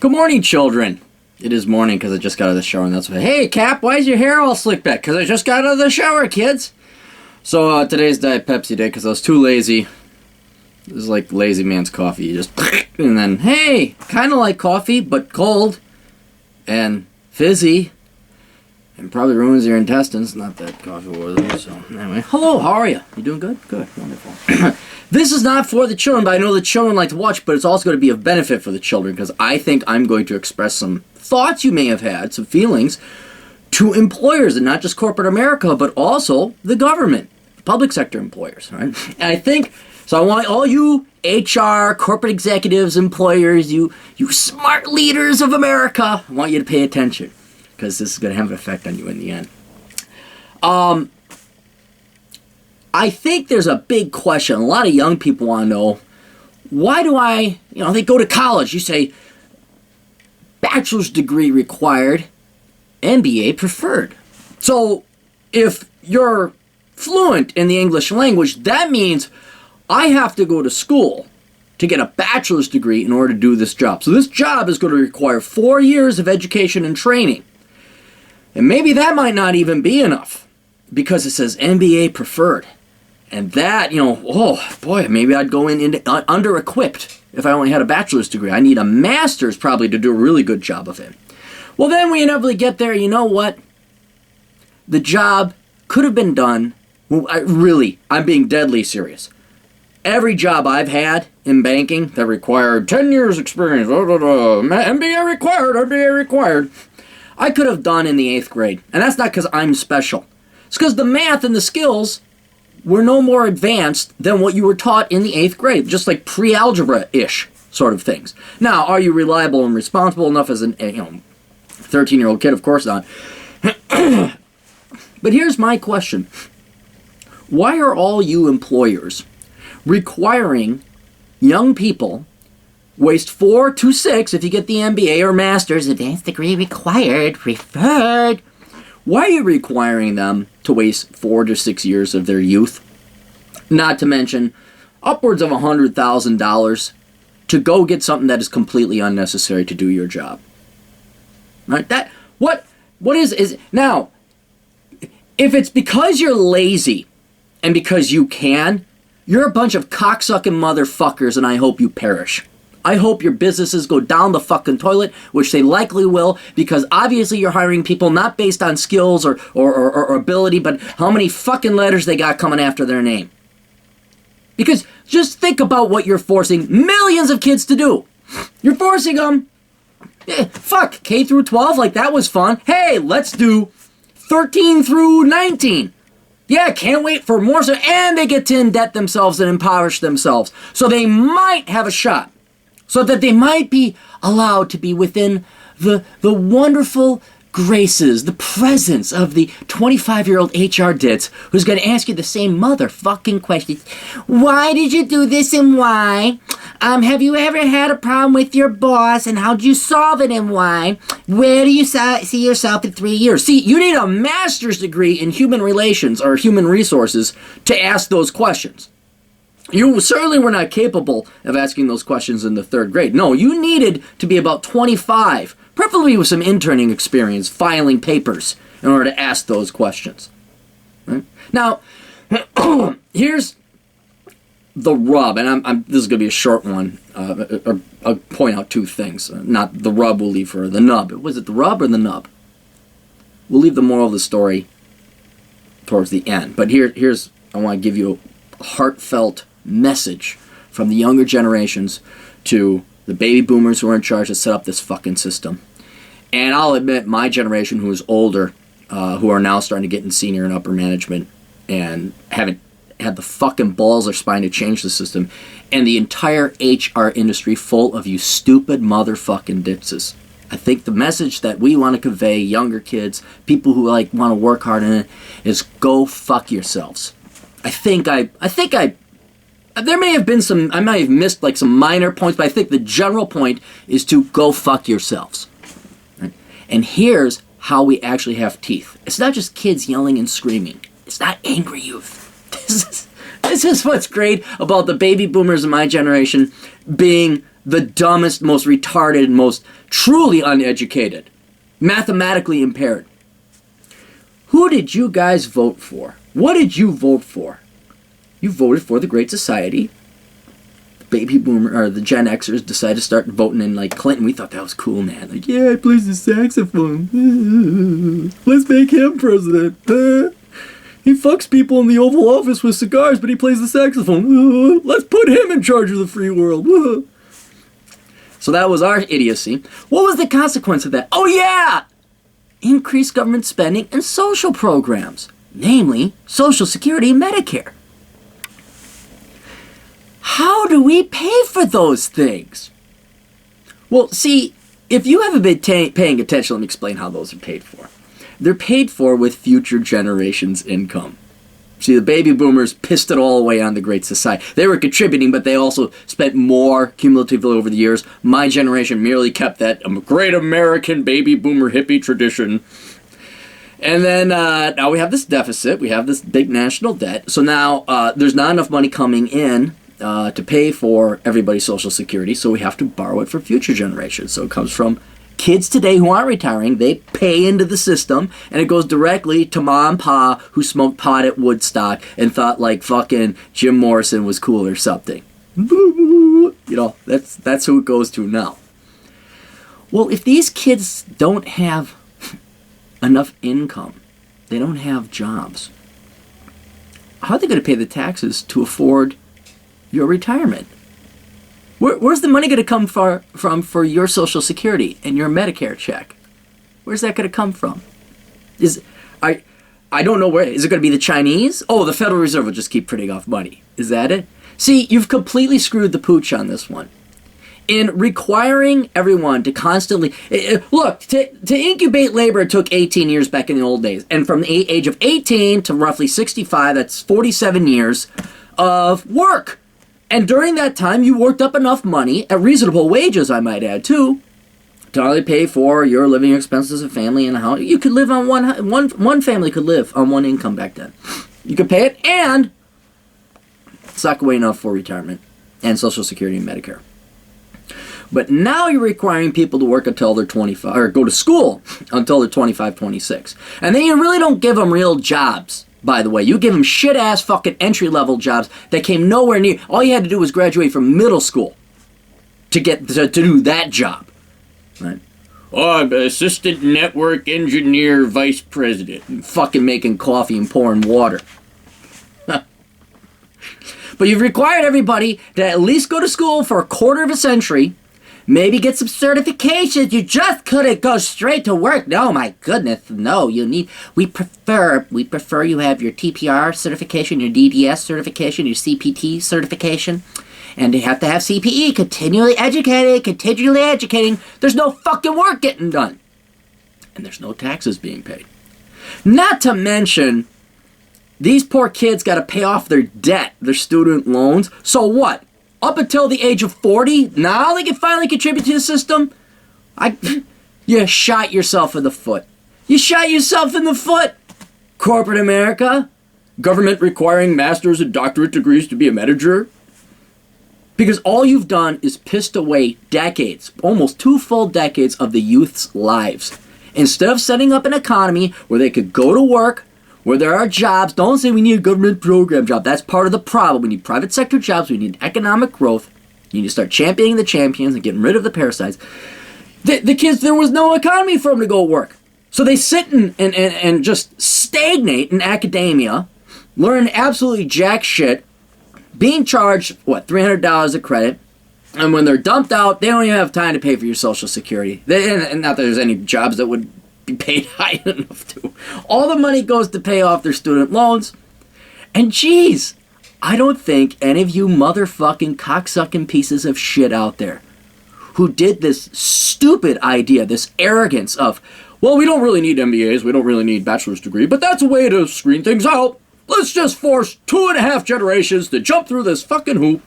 Good morning, children. It is morning because I just got out of the shower, and that's why. Hey, Cap, why is your hair all slicked back? Because I just got out of the shower, kids. So today's Diet Pepsi day because I was too lazy. This is like lazy man's coffee. You just and then hey, kind of like coffee, but cold and fizzy, and probably ruins your intestines. Not that coffee was. So anyway, hello, how are you? You doing good? Good, wonderful. This is not for the children, but I know the children like to watch, but it's also going to be of benefit for the children because I think I'm going to express some thoughts you may have had, some feelings, to employers, and not just corporate America, but also the government, public sector employers, right? And I think, so I want all you HR, corporate executives, employers, you smart leaders of America, I want you to pay attention because this is going to have an effect on you in the end. I think there's a big question. A lot of young people want to know, why do they go to college. You say, bachelor's degree required, MBA preferred. So if you're fluent in the English language, that means I have to go to school to get a bachelor's degree in order to do this job. So this job is going to require 4 years of education and training. And maybe that might not even be enough because it says MBA preferred. And that, oh boy, maybe I'd go in under-equipped if I only had a bachelor's degree. I need a master's probably to do a really good job of it. Well, then we inevitably get there. You know what? The job could have been done. Well, I'm being deadly serious. Every job I've had in banking that required 10 years experience, MBA required, I could have done in the 8th grade. And that's not because I'm special. It's because the math and the skills were no more advanced than what you were taught in the 8th grade, just like pre-algebra-ish sort of things. Now, are you reliable and responsible enough as an 13-year-old kid? Of course not. But here's my question. Why are all you employers requiring young people waste 4 to 6 if you get the MBA or master's, advanced degree required, preferred? Why are you requiring them to waste 4 to 6 years of their youth? Not to mention upwards of $100,000 to go get something that is completely unnecessary to do your job. Right? That what is now? If it's because you're lazy and because you can, you're a bunch of cocksucking motherfuckers, and I hope you perish. I hope your businesses go down the fucking toilet, which they likely will, because obviously you're hiring people not based on skills or ability, but how many fucking letters they got coming after their name. Because just think about what you're forcing millions of kids to do. You're forcing them, fuck, K through 12, like that was fun. Hey, let's do 13 through 19. Yeah, can't wait for more, and they get to indebt themselves and impoverish themselves. So they might have a shot. So that they might be allowed to be within the wonderful graces, the presence of the 25-year-old HR ditz who's going to ask you the same motherfucking questions. Why did you do this and why? Have you ever had a problem with your boss and how'd you solve it and why? Where do you see yourself in 3 years? See, you need a master's degree in human relations or human resources to ask those questions. You certainly were not capable of asking those questions in the 3rd grade. No, you needed to be about 25, preferably with some interning experience, filing papers, in order to ask those questions. Right? Now, here's the rub, and this is going to be a short one. I'll point out 2 things. Not the rub, we'll leave for the nub. Was it the rub or the nub? We'll leave the moral of the story towards the end. But here's, I want to give you a heartfelt message from the younger generations to the baby boomers who are in charge to set up this fucking system. And I'll admit, my generation who is older, who are now starting to get in senior and upper management and haven't had the fucking balls or spine to change the system, and the entire HR industry full of you stupid motherfucking ditzes. I think the message that we want to convey, younger kids, people who want to work hard in it, is go fuck yourselves. I think there may have been I might have missed some minor points, but I think the general point is to go fuck yourselves. Right? And here's how we actually have teeth. It's not just kids yelling and screaming. It's not angry youth. This is what's great about the baby boomers of my generation being the dumbest, most retarded, most truly uneducated, mathematically impaired. Who did you guys vote for? What did you vote for? You voted for the Great Society. Baby boomer, or the Gen Xers decided to start voting in like Clinton. We thought that was cool, man. Like, yeah, he plays the saxophone. Let's make him president. He fucks people in the Oval Office with cigars, but he plays the saxophone. Let's put him in charge of the free world. So that was our idiocy. What was the consequence of that? Oh yeah! Increased government spending and social programs, namely Social Security and Medicare. How do we pay for those things? Well, see, if you haven't been paying attention, let me explain how those are paid for. They're paid for with future generations' income. See, the baby boomers pissed it all away on the Great Society. They were contributing, but they also spent more cumulatively over the years. My generation merely kept that great American baby boomer hippie tradition. And then now we have this deficit. We have this big national debt. So now there's not enough money coming in to pay for everybody's Social Security, so we have to borrow it for future generations. So it comes from kids today who aren't retiring. They pay into the system, and it goes directly to mom and pa who smoked pot at Woodstock and thought like fucking Jim Morrison was cool or something. You know, that's who it goes to now. Well, if these kids don't have enough income, they don't have jobs, how are they going to pay the taxes to afford your retirement? Where's the money going to come from for your Social Security and your Medicare check? Where's that going to come from? I don't know where. Is it going to be the Chinese? Oh, the Federal Reserve will just keep printing off money. Is that it? See, you've completely screwed the pooch on this one. In requiring everyone to constantly... Look, to incubate labor took 18 years back in the old days. And from the age of 18 to roughly 65, that's 47 years of work. And during that time, you worked up enough money, at reasonable wages, I might add, too, to not only pay for your living expenses and family and a house. You could live on one family could live on one income back then. You could pay it and sock away enough for retirement and Social Security and Medicare. But now you're requiring people to work until they're 25, or go to school until they're 25, 26. And then you really don't give them real jobs. By the way, you give them shit-ass fucking entry-level jobs that came nowhere near. All you had to do was graduate from middle school to get to do that job. Right? Oh, I'm an assistant network engineer vice president. And fucking making coffee and pouring water. But you've required everybody to at least go to school for a quarter of a century, maybe get some certifications. You just couldn't go straight to work. No, my goodness, no. We prefer you have your TPR certification, your DDS certification, your CPT certification, and you have to have CPE, continually educating. There's no fucking work getting done. And there's no taxes being paid. Not to mention, these poor kids got to pay off their debt, their student loans. So what? Up until the age of 40, now they can finally contribute to the system? You shot yourself in the foot. You shot yourself in the foot. Corporate America, government requiring master's and doctorate degrees to be a manager. Because all you've done is pissed away decades, almost 2 full decades of the youth's lives. Instead of setting up an economy where they could go to work, where there are jobs. Don't say we need a government program job. That's part of the problem. We need private sector jobs. We need economic growth. You need to start championing the champions and getting rid of the parasites. The kids, there was no economy for them to go work. So they sit and just stagnate in academia, learn absolutely jack shit, being charged, $300 a credit. And when they're dumped out, they don't even have time to pay for your Social Security. And not that there's any jobs that would be paid high enough to. All the money goes to pay off their student loans. And geez, I don't think any of you motherfucking cocksucking pieces of shit out there who did this stupid idea, this arrogance of, well, we don't really need MBAs, we don't really need bachelor's degree, but that's a way to screen things out. Let's just force 2.5 generations to jump through this fucking hoop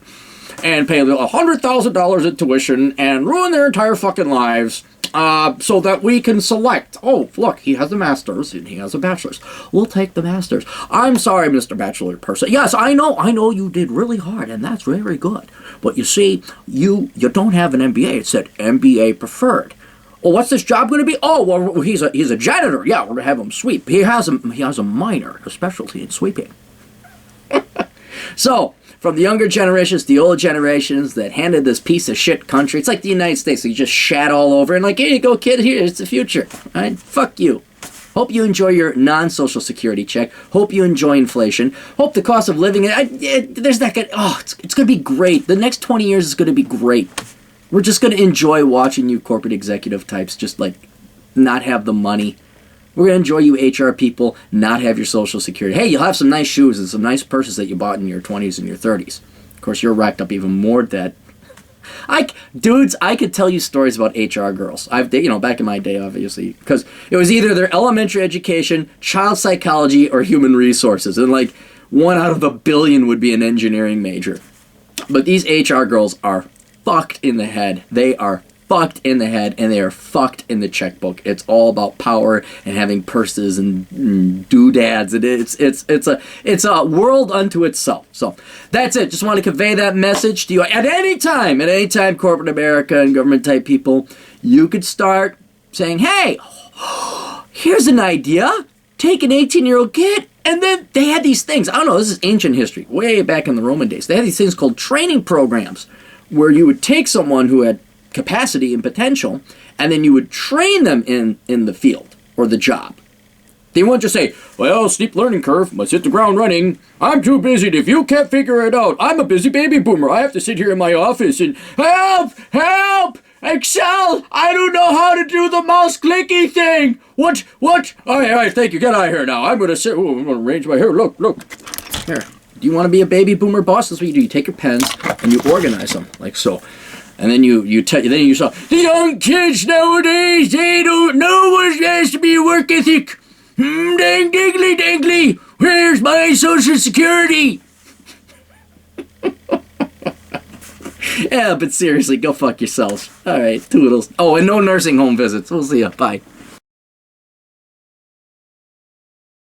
and pay $100,000 in tuition and ruin their entire fucking lives so that we can select. Oh, look, he has a master's and he has a bachelor's. We'll take the master's. I'm sorry, Mr. Bachelor person. Yes, I know you did really hard, and that's very good. But you see, you don't have an MBA. It said MBA preferred. Oh, what's this job going to be? Oh, well, he's a janitor. Yeah, we're going to have him sweep. He has a minor, a specialty in sweeping. So, from the younger generations to the old generations that handed this piece of shit country, it's like the United States. So you just shat all over and like, here you go, kid, here, it's the future. All right? Fuck you. Hope you enjoy your non-social security check. Hope you enjoy inflation. Hope the cost of living, there's that guy, it's going to be great. The next 20 years is going to be great. We're just going to enjoy watching you corporate executive types just like not have the money. We're going to enjoy you HR people not have your social security. Hey, you'll have some nice shoes and some nice purses that you bought in your 20s and your 30s. Of course, you're racked up even more debt. I could tell you stories about HR girls. Back in my day, obviously, because it was either their elementary education, child psychology, or human resources. And like 1 out of a billion would be an engineering major. But these HR girls are fucked in the head. They are fucked in the head, and they are fucked in the checkbook. It's all about power and having purses and doodads. It's a world unto itself. So that's it. Just want to convey that message to you. At any time, corporate America and government type people, you could start saying, hey, here's an idea. Take an 18-year-old kid, and then they had these things. I don't know, this is ancient history, way back in the Roman days. They had these things called training programs where you would take someone who had capacity and potential, and then you would train them in the field or the job. They wouldn't just say, well, steep learning curve, must hit the ground running. I'm too busy. If you can't figure it out, I'm a busy baby boomer. I have to sit here in my office and help, Excel, I don't know how to do the mouse clicky thing. What? All right, thank you. Get out of here now. I'm going to sit, I'm going to arrange my hair. Look. Here. Do you want to be a baby boomer boss? That's what you do. You take your pens and you organize them like so. And then you saw the young kids nowadays, they don't know what it has to be a work ethic. Dang diggly dangly, where's my social security? Yeah, but seriously, go fuck yourselves. Alright, toodles. Oh, and no nursing home visits. We'll see ya. Bye.